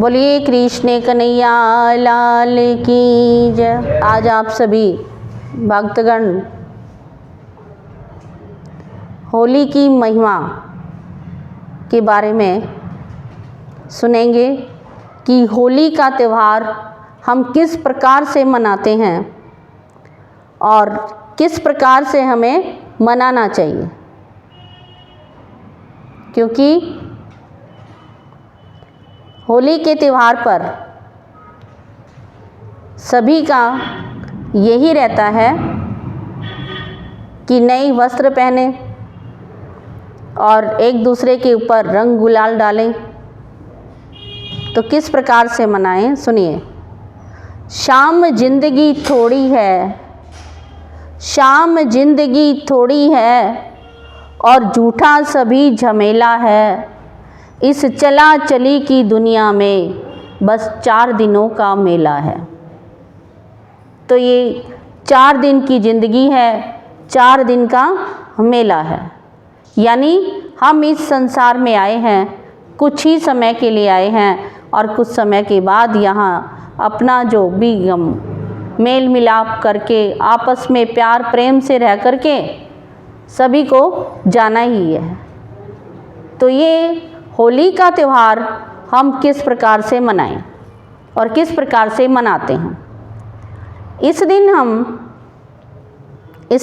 बोलिए कृष्ण कन्हैया लाल की जय। आज आप सभी भक्तगण होली की महिमा के बारे में सुनेंगे कि होली का त्यौहार हम किस प्रकार से मनाते हैं और किस प्रकार से हमें मनाना चाहिए, क्योंकि होली के त्यौहार पर सभी का यही रहता है कि नए वस्त्र पहने और एक दूसरे के ऊपर रंग गुलाल डालें। तो किस प्रकार से मनाएं, सुनिए। शाम जिंदगी थोड़ी है, शाम जिंदगी थोड़ी है और झूठा सभी झमेला है। इस चला चली की दुनिया में बस 4 दिनों का मेला है। तो ये 4 दिन की ज़िंदगी है, 4 दिन का मेला है। यानी हम इस संसार में आए हैं, कुछ ही समय के लिए आए हैं और कुछ समय के बाद यहाँ अपना जो भी हम मेल मिलाप करके आपस में प्यार प्रेम से रह करके सभी को जाना ही है। तो ये होली का त्यौहार हम किस प्रकार से मनाएं और किस प्रकार से मनाते हैं। इस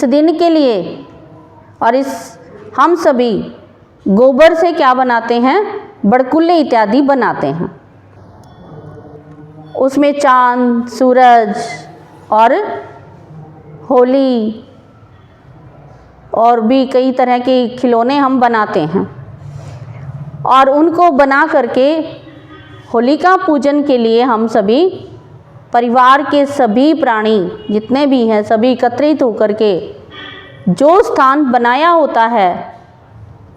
दिन के लिए और हम सभी गोबर से क्या बनाते हैं, बड़कुल्ले इत्यादि बनाते हैं। उसमें चांद सूरज और होली और भी कई तरह के खिलौने हम बनाते हैं और उनको बना करके होलिका पूजन के लिए हम सभी परिवार के सभी प्राणी जितने भी हैं सभी एकत्रित होकर के जो स्थान बनाया होता है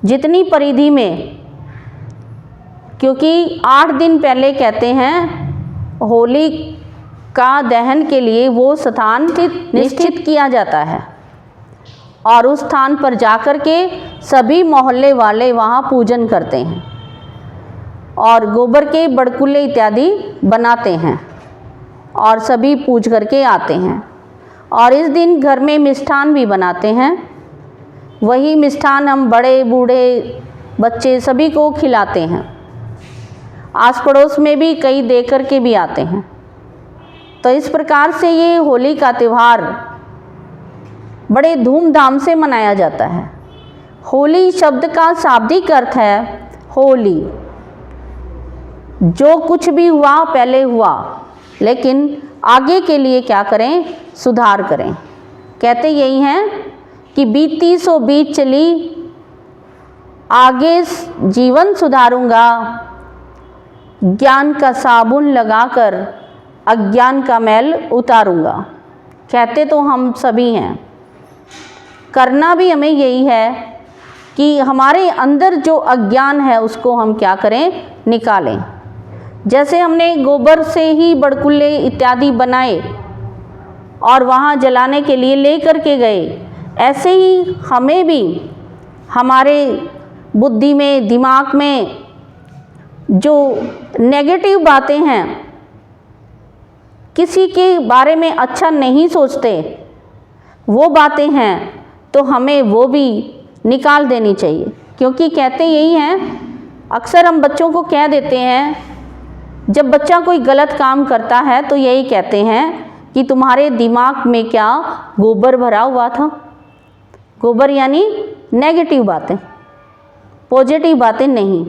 जितनी परिधि में, क्योंकि 8 दिन पहले कहते हैं होली का दहन के लिए वो स्थान निश्चित किया जाता है और उस स्थान पर जाकर के सभी मोहल्ले वाले वहाँ पूजन करते हैं और गोबर के बड़कुल्ले इत्यादि बनाते हैं और सभी पूज करके आते हैं। और इस दिन घर में मिष्ठान भी बनाते हैं। वही मिष्ठान हम बड़े बूढ़े बच्चे सभी को खिलाते हैं। आस पड़ोस में भी कई दे कर के भी आते हैं। तो इस प्रकार से ये होली का त्यौहार बड़े धूमधाम से मनाया जाता है। होली शब्द का शाब्दिक अर्थ है होली, जो कुछ भी हुआ पहले हुआ, लेकिन आगे के लिए क्या करें, सुधार करें। कहते यही हैं कि बीती सो बीत चली, आगे जीवन सुधारूंगा, ज्ञान का साबुन लगाकर अज्ञान का मैल उतारूंगा। कहते तो हम सभी हैं, करना भी हमें यही है कि हमारे अंदर जो अज्ञान है उसको हम क्या करें, निकालें। जैसे हमने गोबर से ही बड़कुल्ले इत्यादि बनाए और वहाँ जलाने के लिए ले करके गए, ऐसे ही हमें भी हमारे बुद्धि में दिमाग में जो नेगेटिव बातें हैं, किसी के बारे में अच्छा नहीं सोचते वो बातें हैं, तो हमें वो भी निकाल देनी चाहिए। क्योंकि कहते यही हैं, अक्सर हम बच्चों को कह देते हैं, जब बच्चा कोई गलत काम करता है तो यही कहते हैं कि तुम्हारे दिमाग में क्या गोबर भरा हुआ था। गोबर यानी नेगेटिव बातें, पॉजिटिव बातें नहीं।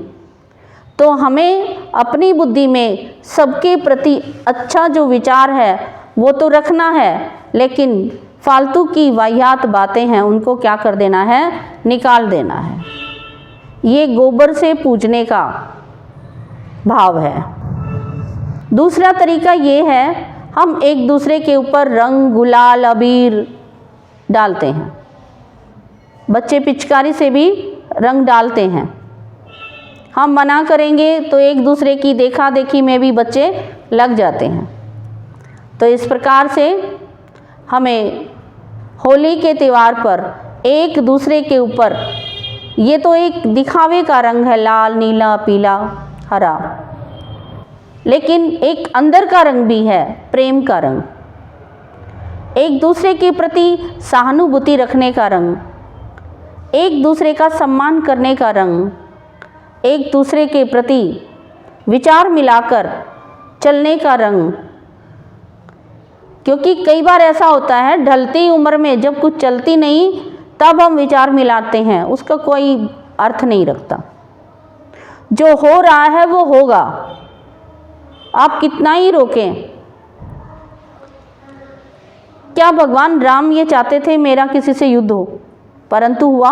तो हमें अपनी बुद्धि में सबके प्रति अच्छा जो विचार है वो तो रखना है, लेकिन फालतू की वाहियात बातें हैं उनको क्या कर देना है, निकाल देना है। ये गोबर से पूजने का भाव है। दूसरा तरीका ये है, हम एक दूसरे के ऊपर रंग गुलाल अबीर डालते हैं। बच्चे पिचकारी से भी रंग डालते हैं। हम मना करेंगे तो एक दूसरे की देखा देखी में भी बच्चे लग जाते हैं। तो इस प्रकार से हमें होली के त्यौहार पर एक दूसरे के ऊपर, ये तो एक दिखावे का रंग है, लाल नीला पीला हरा, लेकिन एक अंदर का रंग भी है, प्रेम का रंग, एक दूसरे के प्रति सहानुभूति रखने का रंग, एक दूसरे का सम्मान करने का रंग, एक दूसरे के प्रति विचार मिलाकर चलने का रंग। क्योंकि कई बार ऐसा होता है, ढलती उम्र में जब कुछ चलती नहीं तब हम विचार मिलाते हैं, उसका कोई अर्थ नहीं रखता। जो हो रहा है वो होगा, आप कितना ही रोकें। क्या भगवान राम ये चाहते थे मेरा किसी से युद्ध हो, परंतु हुआ?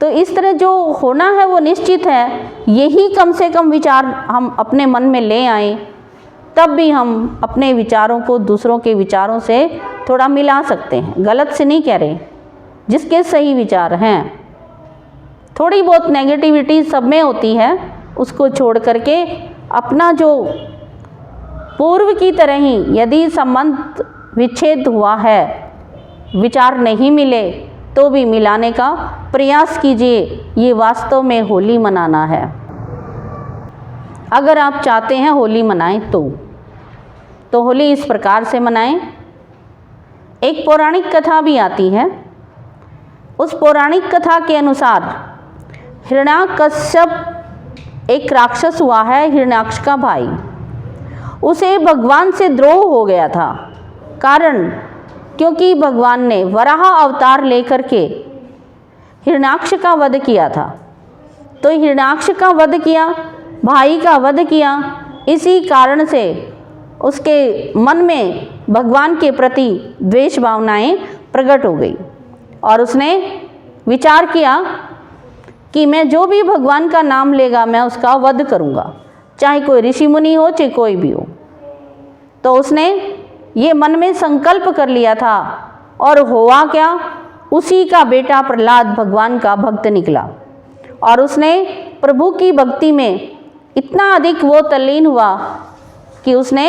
तो इस तरह जो होना है वो निश्चित है। यही कम से कम विचार हम अपने मन में ले आएं, तब भी हम अपने विचारों को दूसरों के विचारों से थोड़ा मिला सकते हैं। गलत से नहीं कह रहे, जिसके सही विचार हैं। थोड़ी बहुत नेगेटिविटी सब में होती है, उसको छोड़ करके अपना जो पूर्व की तरह ही, यदि संबंध विच्छेद हुआ है, विचार नहीं मिले, तो भी मिलाने का प्रयास कीजिए। ये वास्तव में होली मनाना है। अगर आप चाहते हैं होली मनाएं तो होली इस प्रकार से मनाएं। एक पौराणिक कथा भी आती है। उस पौराणिक कथा के अनुसार हिरण्याकश्यप एक राक्षस हुआ है, हिरण्याक्ष का भाई। उसे भगवान से द्रोह हो गया था। कारण क्योंकि भगवान ने वराह अवतार लेकर के हिरण्याक्ष का वध किया था। तो हिरण्याक्ष का वध किया, भाई का वध किया, इसी कारण से उसके मन में भगवान के प्रति द्वेष भावनाएं प्रकट हो गई और उसने विचार किया कि मैं जो भी भगवान का नाम लेगा मैं उसका वध करूंगा, चाहे कोई ऋषि मुनि हो चाहे कोई भी हो। तो उसने ये मन में संकल्प कर लिया था और हुआ क्या, उसी का बेटा प्रहलाद भगवान का भक्त निकला और उसने प्रभु की भक्ति में इतना अधिक वो तल्लीन हुआ कि उसने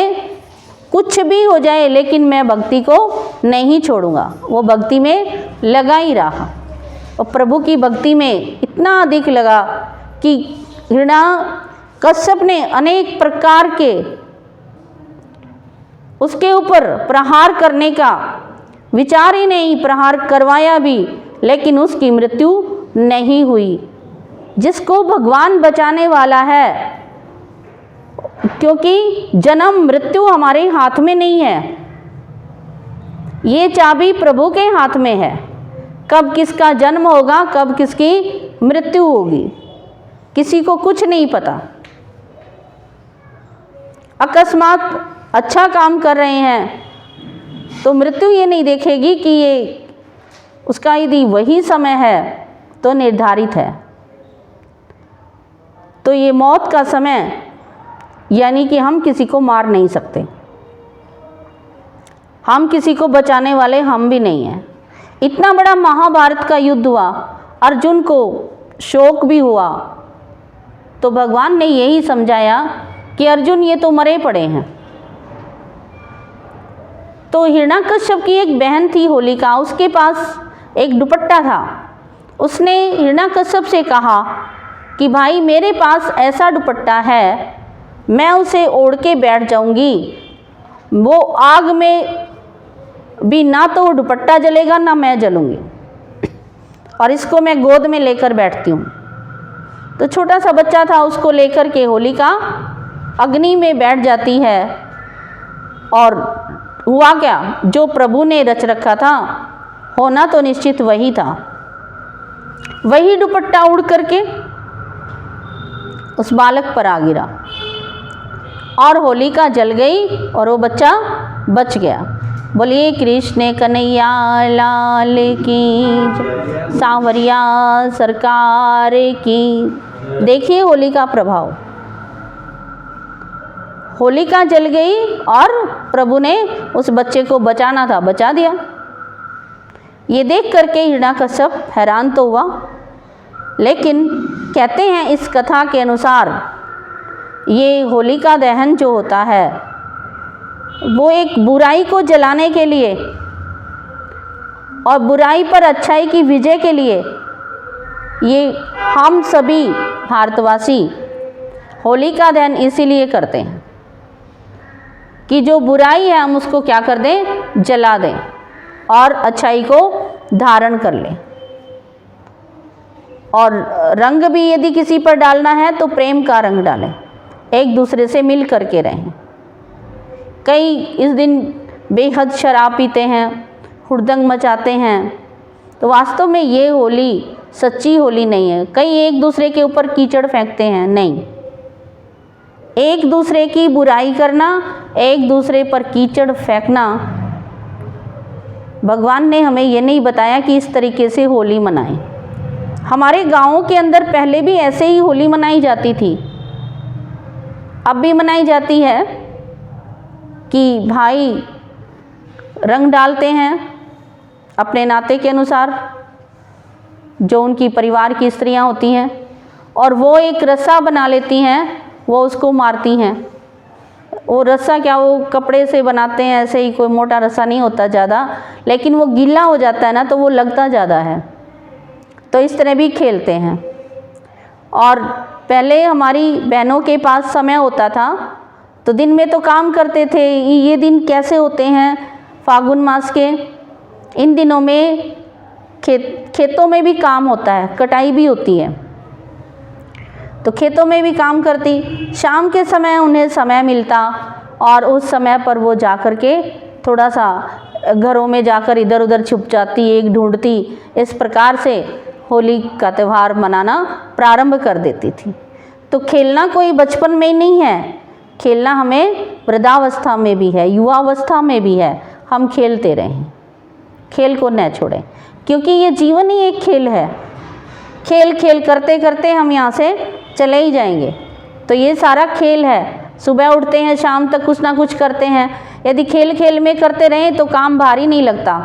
कुछ भी हो जाए लेकिन मैं भक्ति को नहीं छोड़ूंगा। वो भक्ति में लगा ही रहा और प्रभु की भक्ति में इतना अधिक लगा कि हिरण्याकश्यप ने अनेक प्रकार के उसके ऊपर प्रहार करने का विचार ही नहीं, प्रहार करवाया भी, लेकिन उसकी मृत्यु नहीं हुई। जिसको भगवान बचाने वाला है, क्योंकि जन्म मृत्यु हमारे हाथ में नहीं है, ये चाबी प्रभु के हाथ में है। कब किसका जन्म होगा, कब किसकी मृत्यु होगी, किसी को कुछ नहीं पता। अकस्मात अच्छा काम कर रहे हैं तो मृत्यु ये नहीं देखेगी कि ये उसका यदि वही समय है तो निर्धारित है। तो ये मौत का समय, यानी कि हम किसी को मार नहीं सकते, हम किसी को बचाने वाले हम भी नहीं हैं। इतना बड़ा महाभारत का युद्ध हुआ, अर्जुन को शोक भी हुआ, तो भगवान ने यही समझाया कि अर्जुन ये तो मरे पड़े हैं। तो हिरण्याकश्यप की एक बहन थी होलिका, उसके पास एक दुपट्टा था। उसने हिरण्याकश्यप से कहा कि भाई मेरे पास ऐसा दुपट्टा है, मैं उसे ओढ़ के बैठ जाऊंगी, वो आग में भी ना तो वो दुपट्टा जलेगा ना मैं जलूंगी, और इसको मैं गोद में लेकर बैठती हूँ। तो छोटा सा बच्चा था, उसको लेकर के होलिका अग्नि में बैठ जाती है। और हुआ क्या, जो प्रभु ने रच रखा था होना तो निश्चित वही था। वही दुपट्टा उड़ करके उस बालक पर आ गिरा और होलिका जल गई और वो बच्चा बच गया। बोलिए कृष्ण कन्हैया लाल की, सांवरिया सरकार की। देखिए होली का प्रभाव, होलिका जल गई और प्रभु ने उस बच्चे को बचाना था, बचा दिया। ये देख करके हिरण्याकश्यप हैरान तो हुआ, लेकिन कहते हैं इस कथा के अनुसार ये होलिका दहन जो होता है वो एक बुराई को जलाने के लिए और बुराई पर अच्छाई की विजय के लिए ये हम सभी भारतवासी होली का दहन इसीलिए करते हैं कि जो बुराई है हम उसको क्या कर दें, जला दें और अच्छाई को धारण कर लें। और रंग भी यदि किसी पर डालना है तो प्रेम का रंग डालें, एक दूसरे से मिल करके रहें। कई इस दिन बेहद शराब पीते हैं, हुड़दंग मचाते हैं, तो वास्तव में ये होली सच्ची होली नहीं है। कई एक दूसरे के ऊपर कीचड़ फेंकते हैं, नहीं, एक दूसरे की बुराई करना, एक दूसरे पर कीचड़ फेंकना, भगवान ने हमें ये नहीं बताया कि इस तरीके से होली मनाएं। हमारे गाँवों के अंदर पहले भी ऐसे ही होली मनाई जाती थी, अब भी मनाई जाती है कि भाई रंग डालते हैं अपने नाते के अनुसार, जो उनकी परिवार की स्त्रियां होती हैं, और वो एक रस्सा बना लेती हैं, वो उसको मारती हैं। वो रस्सा क्या, वो कपड़े से बनाते हैं, ऐसे ही कोई मोटा रस्सा नहीं होता ज़्यादा, लेकिन वो गीला हो जाता है ना तो वो लगता ज़्यादा है। तो इस तरह भी खेलते हैं। और पहले हमारी बहनों के पास समय होता था तो दिन में तो काम करते थे। ये दिन कैसे होते हैं, फागुन मास के इन दिनों में खेतों में भी काम होता है, कटाई भी होती है, तो खेतों में भी काम करती। शाम के समय उन्हें समय मिलता और उस समय पर वो जा कर के थोड़ा सा घरों में जाकर इधर उधर छुप जाती, एक ढूंढती, इस प्रकार से होली का त्यौहार मनाना प्रारंभ कर देती थी। तो खेलना कोई बचपन में ही नहीं है, खेलना हमें वृद्धावस्था में भी है, युवावस्था में भी है। हम खेलते रहें, खेल को न छोड़ें, क्योंकि ये जीवन ही एक खेल है। खेल खेल करते करते हम यहाँ से चले ही जाएंगे। तो ये सारा खेल है, सुबह उठते हैं शाम तक कुछ ना कुछ करते हैं। यदि खेल खेल में करते रहें तो काम भारी नहीं लगता,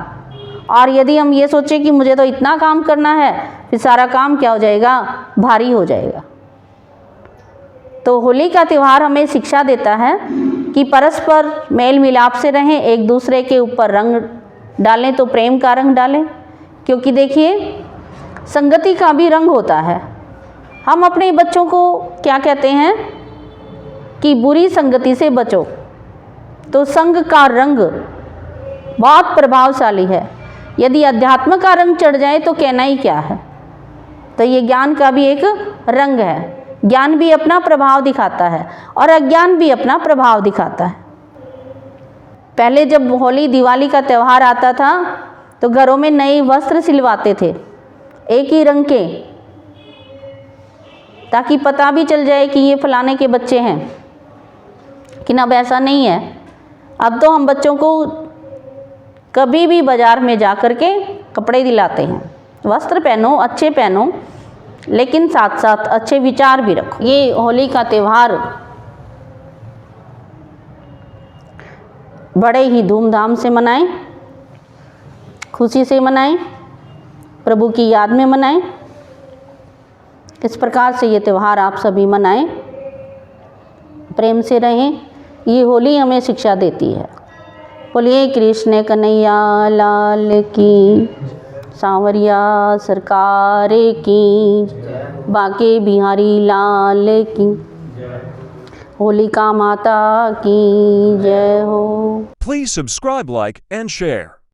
और यदि हम ये सोचें कि मुझे तो इतना काम करना है, फिर सारा काम क्या हो जाएगा, भारी हो जाएगा। तो होली का त्यौहार हमें शिक्षा देता है कि परस्पर मेल मिलाप से रहें, एक दूसरे के ऊपर रंग डालें तो प्रेम का रंग डालें, क्योंकि देखिए संगति का भी रंग होता है। हम अपने बच्चों को क्या कहते हैं कि बुरी संगति से बचो, तो संग का रंग बहुत प्रभावशाली है। यदि अध्यात्म का रंग चढ़ जाए तो कहना ही क्या है। तो ये ज्ञान का भी एक रंग है, ज्ञान भी अपना प्रभाव दिखाता है और अज्ञान भी अपना प्रभाव दिखाता है। पहले जब होली दिवाली का त्यौहार आता था तो घरों में नए वस्त्र सिलवाते थे एक ही रंग के, ताकि पता भी चल जाए कि ये फलाने के बच्चे हैं। लेकिन अब ऐसा नहीं है। अब तो हम बच्चों को कभी भी बाज़ार में जा कर के कपड़े दिलाते हैं, वस्त्र पहनो, अच्छे पहनो, लेकिन साथ साथ अच्छे विचार भी रखो। ये होली का त्यौहार बड़े ही धूमधाम से मनाएं, खुशी से मनाएं, प्रभु की याद में मनाएं। इस प्रकार से ये त्यौहार आप सभी मनाएं, प्रेम से रहें। ये होली हमें शिक्षा देती है। बोलिए कृष्ण कन्हैया लाल की, सांवरिया सरकार की, बांके बिहारी लाल की, होलिका माता की जय हो। Please subscribe, like, and share.